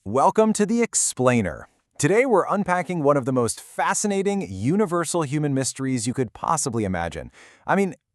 Welcome to The Explainer. Today we're unpacking one of the most fascinating, universal human mysteries you could possibly imagine.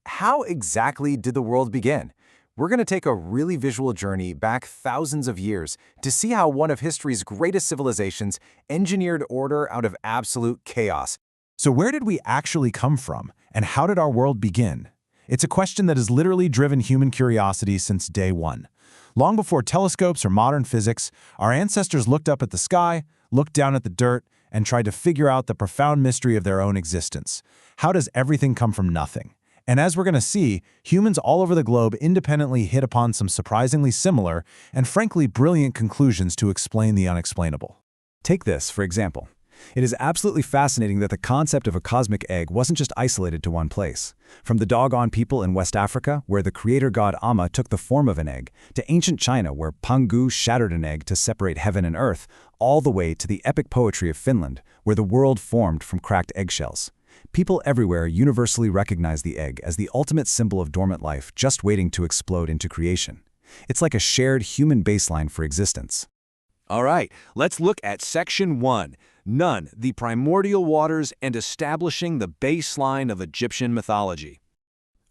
How exactly did the world begin? We're going to take a really visual journey back thousands of years to see how one of history's greatest civilizations engineered order out of absolute chaos. So where did we actually come from, and how did our world begin? It's a question that has literally driven human curiosity since day one. Long before telescopes or modern physics, our ancestors looked up at the sky, looked down at the dirt, and tried to figure out the profound mystery of their own existence. How does everything come from nothing? And as we're going to see, humans all over the globe independently hit upon some surprisingly similar and frankly brilliant conclusions to explain the unexplainable. Take this, for example. It is absolutely fascinating that the concept of a cosmic egg wasn't just isolated to one place. From the Dogon people in West Africa, where the creator god Amma took the form of an egg, to ancient China, where Pangu shattered an egg to separate heaven and earth, all the way to the epic poetry of Finland, where the world formed from cracked eggshells. People everywhere universally recognize the egg as the ultimate symbol of dormant life just waiting to explode into creation. It's like a shared human baseline for existence. All right, let's look at Section 1, None, the Primordial Waters and Establishing the Baseline of Egyptian Mythology.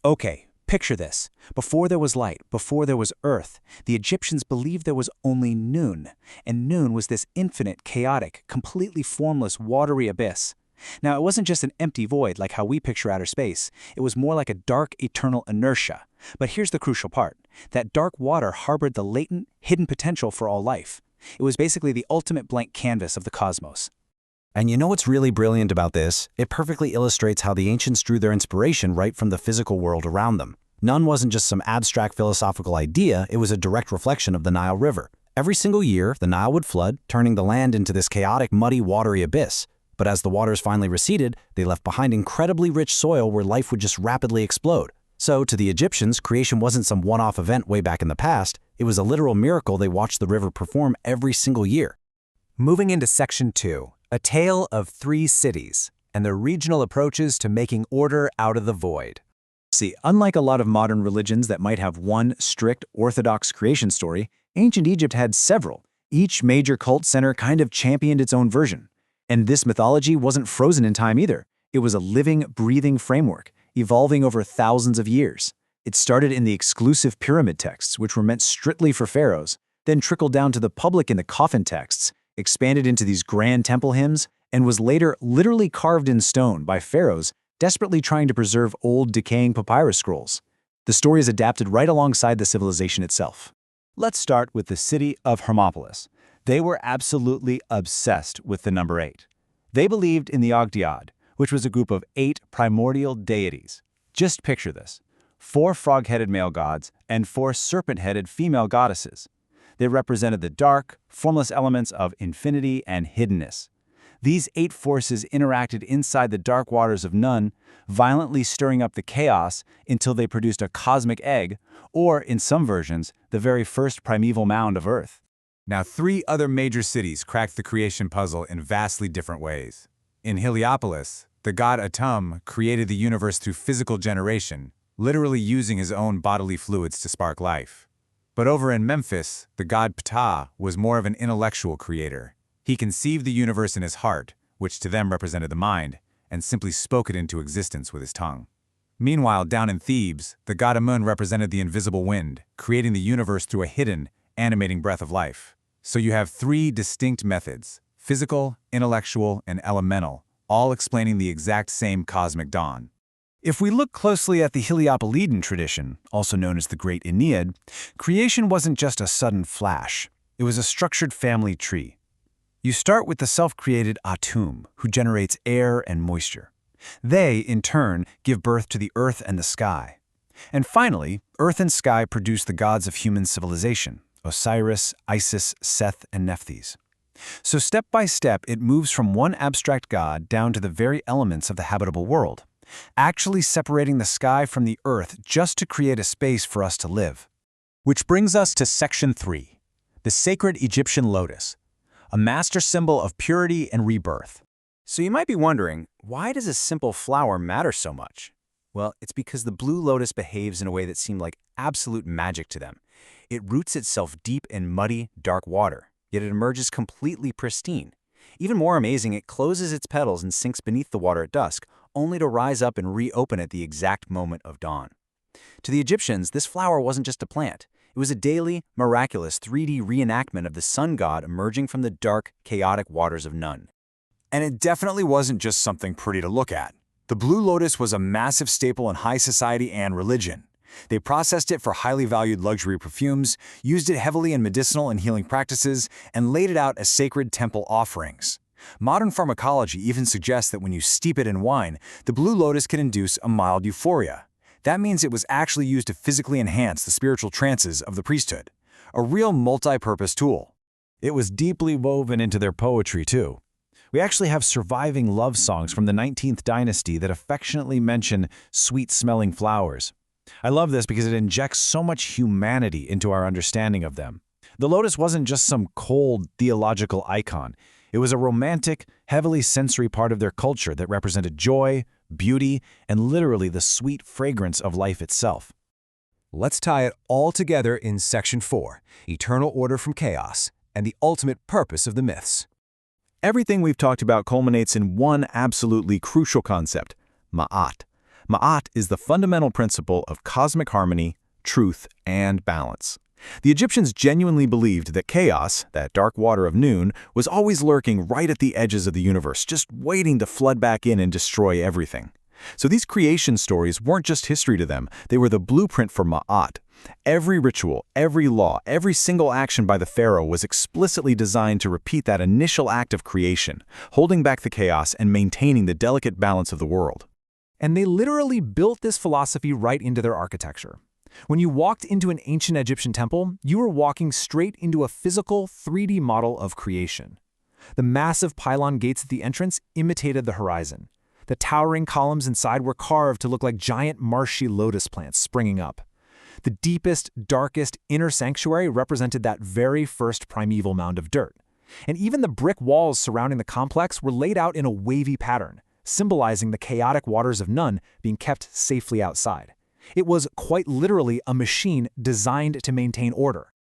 Okay, picture this. Before there was light, before there was earth, the Egyptians believed there was only Nun, and Nun was this infinite, chaotic, completely formless, watery abyss. Now, it wasn't just an empty void like how we picture outer space. It was more like a dark, eternal inertia. But here's the crucial part. That dark water harbored the latent, hidden potential for all life. It was basically the ultimate blank canvas of the cosmos. And you know what's really brilliant about this? It perfectly illustrates how the ancients drew their inspiration right from the physical world around them. None wasn't just some abstract philosophical idea, it was a direct reflection of the Nile River. Every single year, the Nile would flood, turning the land into this chaotic, muddy, watery abyss. But as the waters finally receded, they left behind incredibly rich soil where life would just rapidly explode. So, to the Egyptians, creation wasn't some one-off event way back in the past. It was a literal miracle they watched the river perform every single year. Moving into Section 2, a tale of three cities and their regional approaches to making order out of the void. See, unlike a lot of modern religions that might have one strict, orthodox creation story, ancient Egypt had several. Each major cult center kind of championed its own version. And this mythology wasn't frozen in time either. It was a living, breathing framework, evolving over thousands of years. It started in the exclusive pyramid texts, which were meant strictly for pharaohs, then trickled down to the public in the coffin texts, expanded into these grand temple hymns, and was later literally carved in stone by pharaohs desperately trying to preserve old, decaying papyrus scrolls. The story is adapted right alongside the civilization itself. Let's start with the city of Hermopolis. They were absolutely obsessed with the number 8. They believed in the Ogdoad, which was a group of 8 primordial deities. Just picture this: 4 frog-headed male gods and 4 serpent-headed female goddesses. They represented the dark, formless elements of infinity and hiddenness. These 8 forces interacted inside the dark waters of Nun, violently stirring up the chaos until they produced a cosmic egg, or, in some versions, the very first primeval mound of Earth. Now, 3 other major cities cracked the creation puzzle in vastly different ways. In Heliopolis, the god Atum created the universe through physical generation, literally using his own bodily fluids to spark life. But over in Memphis, the god Ptah was more of an intellectual creator. He conceived the universe in his heart, which to them represented the mind, and simply spoke it into existence with his tongue. Meanwhile, down in Thebes, the god Amun represented the invisible wind, creating the universe through a hidden, animating breath of life. So you have 3 distinct methods: physical, intellectual, and elemental, all explaining the exact same cosmic dawn. If we look closely at the Heliopolitan tradition, also known as the Great İNAL, creation wasn't just a sudden flash. It was a structured family tree. You start with the self-created Atum, who generates air and moisture. They, in turn, give birth to the earth and the sky. And finally, earth and sky produce the gods of human civilization: Osiris, Isis, Seth, and Nephthys. So step by step, it moves from one abstract god down to the very elements of the habitable world, actually separating the sky from the earth just to create a space for us to live. Which brings us to Section 3, the sacred Egyptian lotus, a master symbol of purity and rebirth. So you might be wondering, why does a simple flower matter so much? Well, it's because the blue lotus behaves in a way that seemed like absolute magic to them. It roots itself deep in muddy, dark water, yet it emerges completely pristine. Even more amazing, it closes its petals and sinks beneath the water at dusk, only to rise up and reopen at the exact moment of dawn. To the Egyptians, this flower wasn't just a plant. It was a daily, miraculous 3D reenactment of the sun god emerging from the dark, chaotic waters of Nun. And it definitely wasn't just something pretty to look at. The blue lotus was a massive staple in high society and religion. They processed it for highly valued luxury perfumes, used it heavily in medicinal and healing practices, and laid it out as sacred temple offerings. Modern pharmacology even suggests that when you steep it in wine, the blue lotus can induce a mild euphoria. That means it was actually used to physically enhance the spiritual trances of the priesthood. A real multi-purpose tool. It was deeply woven into their poetry, too. We actually have surviving love songs from the 19th dynasty that affectionately mention sweet-smelling flowers. I love this because it injects so much humanity into our understanding of them. The lotus wasn't just some cold theological icon. It was a romantic, heavily sensory part of their culture that represented joy, beauty, and literally the sweet fragrance of life itself. Let's tie it all together in Section 4, Eternal Order from Chaos, and the ultimate purpose of the myths. Everything we've talked about culminates in one absolutely crucial concept: Ma'at. Ma'at is the fundamental principle of cosmic harmony, truth, and balance. The Egyptians genuinely believed that chaos, that dark water of noon, was always lurking right at the edges of the universe, just waiting to flood back in and destroy everything. So these creation stories weren't just history to them, they were the blueprint for Ma'at. Every ritual, every law, every single action by the pharaoh was explicitly designed to repeat that initial act of creation, holding back the chaos and maintaining the delicate balance of the world. And they literally built this philosophy right into their architecture. When you walked into an ancient Egyptian temple, you were walking straight into a physical 3D model of creation. The massive pylon gates at the entrance imitated the horizon. The towering columns inside were carved to look like giant marshy lotus plants springing up. The deepest, darkest inner sanctuary represented that very first primeval mound of dirt. And even the brick walls surrounding the complex were laid out in a wavy pattern, symbolizing the chaotic waters of Nun being kept safely outside. It was quite literally a machine designed to maintain order.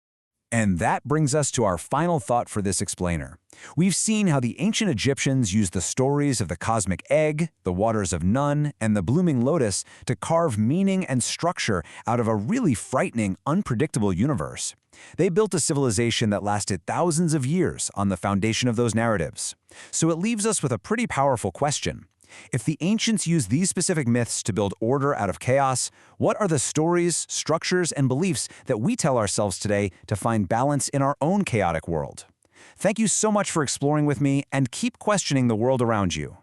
And that brings us to our final thought for this explainer. We've seen how the ancient Egyptians used the stories of the cosmic egg, the waters of Nun, and the blooming lotus to carve meaning and structure out of a really frightening, unpredictable universe. They built a civilization that lasted thousands of years on the foundation of those narratives. So it leaves us with a pretty powerful question. If the ancients used these specific myths to build order out of chaos, what are the stories, structures, and beliefs that we tell ourselves today to find balance in our own chaotic world? Thank you so much for exploring with me, and keep questioning the world around you.